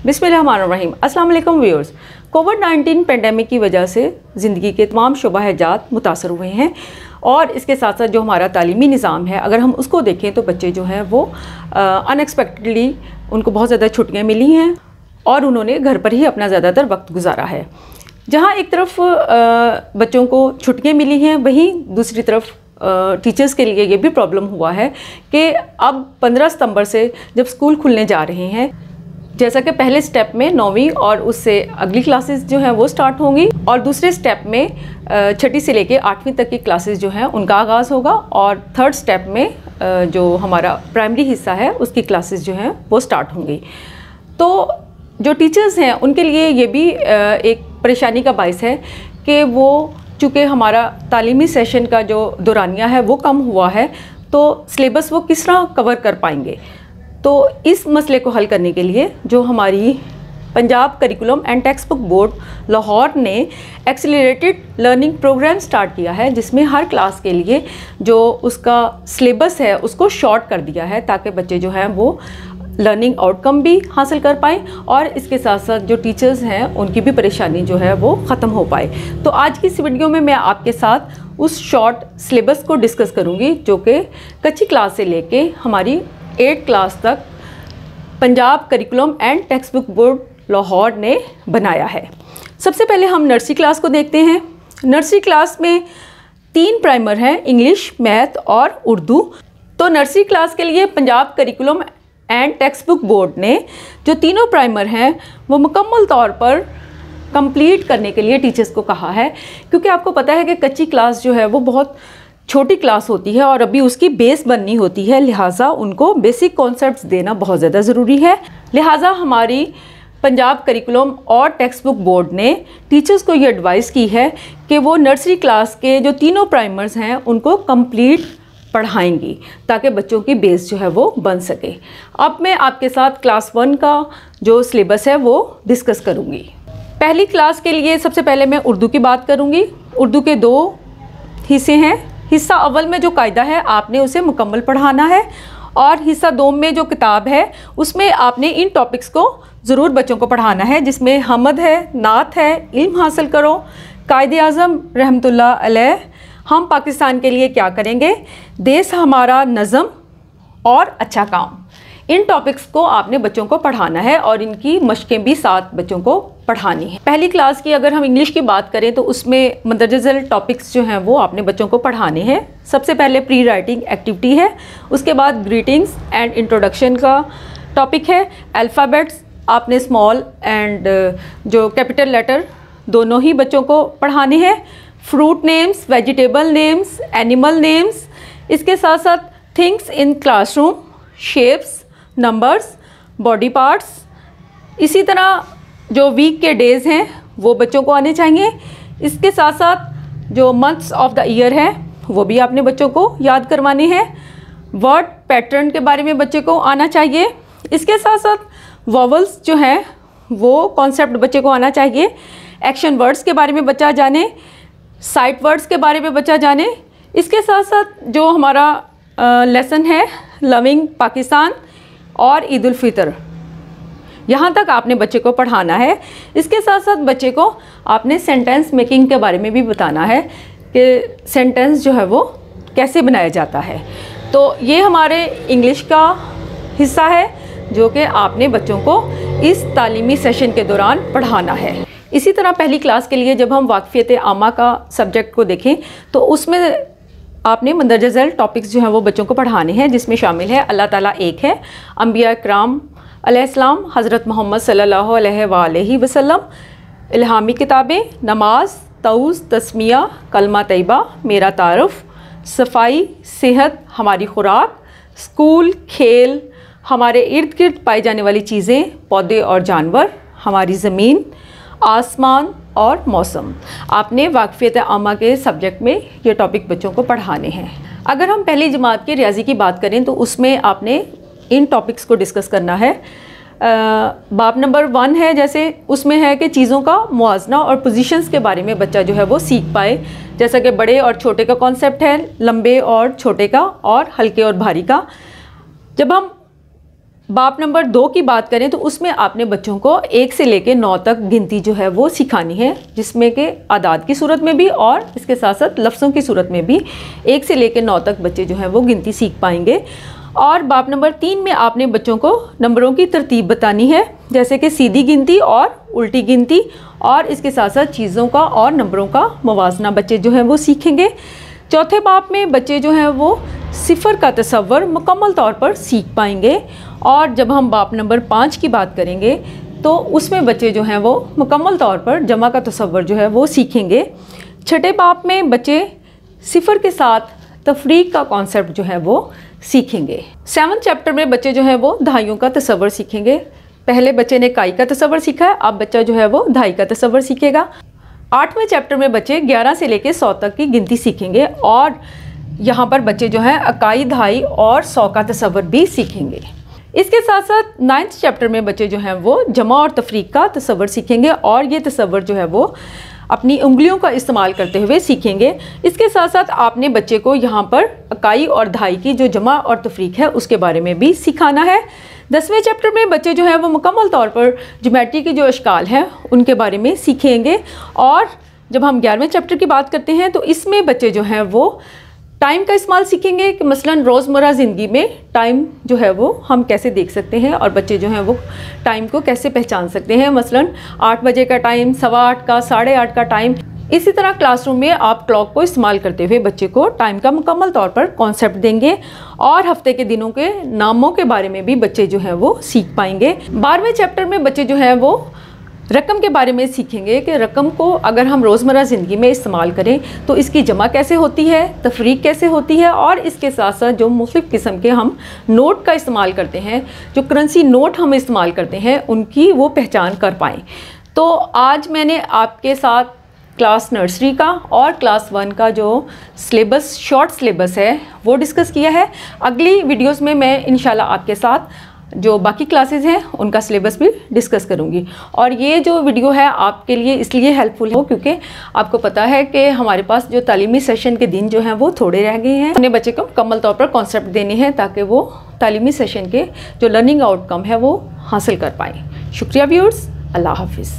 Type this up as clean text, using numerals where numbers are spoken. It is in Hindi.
बिस्मिल्लाहिर्रहमानिर्रहीम। अस्सलाम वालेकुम व्यूअर्स। कोविड-19 पेंडेमिक की वजह से ज़िंदगी के तमाम शोबा-ए-जात मुतासर हुए हैं और इसके साथ साथ जो हमारा तालीमी निज़ाम है, अगर हम उसको देखें तो बच्चे जो हैं वो अनएक्सपेक्टेडली उनको बहुत ज़्यादा छुट्टियाँ मिली हैं और उन्होंने घर पर ही अपना ज़्यादातर वक्त गुजारा है। जहाँ एक तरफ बच्चों को छुट्टियाँ मिली हैं, वहीं दूसरी तरफ टीचर्स के लिए ये भी प्रॉब्लम हुआ है कि अब 15 सितंबर से जब स्कूल खुलने जा रहे हैं, जैसा कि पहले स्टेप में 9वीं और उससे अगली क्लासेस जो हैं वो स्टार्ट होंगी और दूसरे स्टेप में 6ठी से लेके 8वीं तक की क्लासेस जो हैं उनका आगाज़ होगा और थर्ड स्टेप में जो हमारा प्राइमरी हिस्सा है उसकी क्लासेस जो हैं वो स्टार्ट होंगी। तो जो टीचर्स हैं उनके लिए ये भी एक परेशानी का बाइस है कि वो चूँकि हमारा तालीमी सेशन का जो दौरानिया है वो कम हुआ है, तो सिलेबस वो किस तरह कवर कर पाएंगे। तो इस मसले को हल करने के लिए जो हमारी Punjab curriculum and text book board Lahore ने एक्सेलरेटेड लर्निंग प्रोग्राम स्टार्ट किया है, जिसमें हर क्लास के लिए जो उसका सिलेबस है उसको शॉर्ट कर दिया है ताकि बच्चे जो हैं वो लर्निंग आउटकम भी हासिल कर पाएँ और इसके साथ साथ जो टीचर्स हैं उनकी भी परेशानी जो है वो ख़त्म हो पाए। तो आज की इस वीडियो में मैं आपके साथ उस शॉर्ट सिलेबस को डिस्कस करूँगी जो कि कच्ची क्लास से लेके हमारी 8 क्लास तक Punjab curriculum and text book board Lahore ने बनाया है। सबसे पहले हम नर्सरी क्लास को देखते हैं। नर्सरी क्लास में 3 प्राइमर हैं, इंग्लिश, मैथ और उर्दू। तो नर्सरी क्लास के लिए Punjab curriculum and text book board ने जो तीनों प्राइमर हैं वो मुकम्मल तौर पर कंप्लीट करने के लिए टीचर्स को कहा है, क्योंकि आपको पता है कि कच्ची क्लास जो है वो बहुत छोटी क्लास होती है और अभी उसकी बेस बननी होती है, लिहाजा उनको बेसिक कॉन्सेप्ट्स देना बहुत ज़्यादा ज़रूरी है। लिहाजा हमारी पंजाब करिकुलम और टेक्स्ट बुक बोर्ड ने टीचर्स को ये एडवाइस की है कि वो नर्सरी क्लास के जो तीनों प्राइमर्स हैं उनको कंप्लीट पढ़ाएंगी ताकि बच्चों की बेस जो है वो बन सके। अब मैं आपके साथ क्लास 1 का जो सिलेबस है वो डिस्कस करूँगी। पहली क्लास के लिए सबसे पहले मैं उर्दू की बात करूँगी। उर्दू के 2 हिस्से हैं। हिस्सा अव्वल में जो कायदा है आपने उसे मुकम्मल पढ़ाना है और हिस्सा 2 में जो किताब है उसमें आपने इन टॉपिक्स को ज़रूर बच्चों को पढ़ाना है, जिसमें हमद है, नात है, इल्म हासिल करो, कायदे आज़म रहमतुल्लाह अलैह, हम पाकिस्तान के लिए क्या करेंगे, देश हमारा, नज़म और अच्छा काम। इन टॉपिक्स को आपने बच्चों को पढ़ाना है और इनकी मशकें भी साथ बच्चों को पढ़ानी है। पहली क्लास की अगर हम इंग्लिश की बात करें तो उसमें मंदरजा झैल टॉपिक्स जो हैं वो आपने बच्चों को पढ़ाने हैं। सबसे पहले प्री राइटिंग एक्टिविटी है, उसके बाद ग्रीटिंग्स एंड इंट्रोडक्शन का टॉपिक है। अल्फ़ाबेट्स आपने स्मॉल एंड जो कैपिटल लेटर दोनों ही बच्चों को पढ़ाने हैं। Fruit names, vegetable names, animal names, इसके साथ साथ things in classroom, shapes, numbers, body parts. इसी तरह जो वीक के डेज़ हैं वो बच्चों को आने चाहिए। इसके साथ साथ जो मंथ्स ऑफ द ईयर हैं वो भी आपने बच्चों को याद करवाने हैं। वर्ड पैटर्न के बारे में बच्चे को आना चाहिए। इसके साथ साथ वॉवल्स जो हैं वो कॉन्सेप्ट बच्चे को आना चाहिए। एक्शन वर्ड्स के बारे में बच्चा जाने, साइट वर्ड्स के बारे में बच्चा जाने। इसके साथ साथ जो हमारा लेसन है लविंग पाकिस्तान और ईद उल फितर, यहाँ तक आपने बच्चे को पढ़ाना है। इसके साथ साथ बच्चे को आपने सेंटेंस मेकिंग के बारे में भी बताना है कि सेंटेंस जो है वो कैसे बनाया जाता है। तो ये हमारे इंग्लिश का हिस्सा है जो कि आपने बच्चों को इस तालीमी सेशन के दौरान पढ़ाना है। इसी तरह पहली क्लास के लिए जब हम वाक़फ़ियत आमा का सब्जेक्ट को देखें तो उसमें आपने मंदरजा झैल टॉपिक्स जो हैं वो बच्चों को पढ़ाने हैं, जिसमें शामिल है अल्लाह ताला एक है, अंबिया इकराम अलैहिस्सलाम, हज़रत मोहम्मद सल्लल्लाहु अलैहि वसल्लम, इल्हामी किताबें, नमाज, तऊज़, तस्मिया, कलमा तैयबा, मेरा तारुफ़, सफाई, सेहत, हमारी खुराक, स्कूल, खेल, हमारे इर्द गिर्द पाई जाने वाली चीज़ें, पौधे और जानवर, हमारी ज़मीन, आसमान और मौसम। आपने वाक़फ़ियत आमा के सब्जेक्ट में ये टॉपिक बच्चों को पढ़ाने हैं। अगर हम पहली जमात की रियाजी की बात करें तो उसमें आपने इन टॉपिक्स को डिस्कस करना है। बाब नंबर 1 है, जैसे उसमें है कि चीज़ों का मुआजना और पोजीशंस के बारे में बच्चा जो है वो सीख पाए, जैसा कि बड़े और छोटे का कॉन्सेप्ट है, लंबे और छोटे का और हल्के और भारी का। जब हम बाप नंबर 2 की बात करें तो उसमें आपने बच्चों को 1 से लेकर 9 तक गिनती जो है वो सिखानी है, जिसमें कि आदाद की सूरत में भी और इसके साथ साथ लफ्ज़ों की सूरत में भी 1 से लेकर 9 तक बच्चे जो हैं वो गिनती सीख पाएंगे। और बाप नंबर 3 में आपने बच्चों को नंबरों की तरतीब बतानी है, जैसे कि सीधी गिनती और उल्टी गिनती, और इसके साथ साथ चीज़ों का और नंबरों का मवाजना बच्चे जो हैं वो सीखेंगे। चौथे बाप में बच्चे जो हैं वो सिफ़र का तसव्वुर मुकम्मल तौर पर सीख पाएंगे। और जब हम बाप नंबर 5 की बात करेंगे तो उसमें बच्चे जो हैं वो मुकम्मल तौर पर जमा का तसव्वुर जो है वो सीखेंगे। छठे बाप में बच्चे सिफ़र के साथ तफरीक का कॉन्सेप्ट जो है वो सीखेंगे। 7th चैप्टर में बच्चे जो हैं वो दहाइयों का तसव्वुर सीखेंगे। पहले बच्चे ने इकाई का तसव्वुर सीखा है, अब बच्चा जो है वो दहाई का तसव्वुर सीखेगा। 8वें चैप्टर में बच्चे 11 से लेकर 100 तक की गिनती सीखेंगे और यहाँ पर बच्चे जो हैं इकाई, दहाई और 100 का तसव्वुर भी सीखेंगे। इसके साथ साथ 9th चैप्टर में बच्चे जो हैं वो जमा और तफरीक का तसव्वुर सीखेंगे और ये तसव्वुर जो है वो अपनी उंगलियों का इस्तेमाल करते हुए सीखेंगे। इसके साथ साथ आपने बच्चे को यहाँ पर इकाई और दहाई की जो जमा और तफरीक है उसके बारे में भी सिखाना है। 10वें चैप्टर में बच्चे जो हैं वो मुकम्मल तौर पर ज्योमेट्री के जो अशकाल हैं उनके बारे में सीखेंगे। और जब हम 11वें चैप्टर की बात करते हैं तो इसमें बच्चे जो हैं वो टाइम का इस्तेमाल सीखेंगे कि मसलन रोज़मर्रा ज़िंदगी में टाइम जो है वो हम कैसे देख सकते हैं और बच्चे जो हैं वो टाइम को कैसे पहचान सकते हैं। मसलन 8 बजे का टाइम, 8:15 का, 8:30 का टाइम। इसी तरह क्लासरूम में आप क्लॉक को इस्तेमाल करते हुए बच्चे को टाइम का मुकम्मल तौर पर कॉन्सेप्ट देंगे और हफ्ते के दिनों के नामों के बारे में भी बच्चे जो हैं वो सीख पाएंगे। 12वें चैप्टर में बच्चे जो हैं वो रकम के बारे में सीखेंगे कि रकम को अगर हम रोज़मर्रा ज़िंदगी में इस्तेमाल करें तो इसकी जमा कैसे होती है, तफरीक कैसे होती है और इसके साथ साथ जो मुख्तलिफ़ किस्म के हम नोट का इस्तेमाल करते हैं, जो करेंसी नोट हम इस्तेमाल करते हैं, उनकी वो पहचान कर पाएँ। तो आज मैंने आपके साथ क्लास नर्सरी का और क्लास 1 का जो सिलेबस, शॉर्ट सिलेबस है वो डिस्कस किया है। अगली वीडियोज़ में मैं इंशाल्लाह आपके साथ जो बाकी क्लासेस हैं उनका सिलेबस भी डिस्कस करूंगी। और ये जो वीडियो है आपके लिए इसलिए हेल्पफुल हो क्योंकि आपको पता है कि हमारे पास जो तालीमी सेशन के दिन जो हैं वो थोड़े रह गए हैं। अपने बच्चे को मुकम्मल तौर पर कॉन्सेप्ट देने हैं ताकि वो तालीमी सेशन के जो लर्निंग आउटकम है वो हासिल कर पाएँ। शुक्रिया व्यूअर्स, अल्लाह हाफिज़।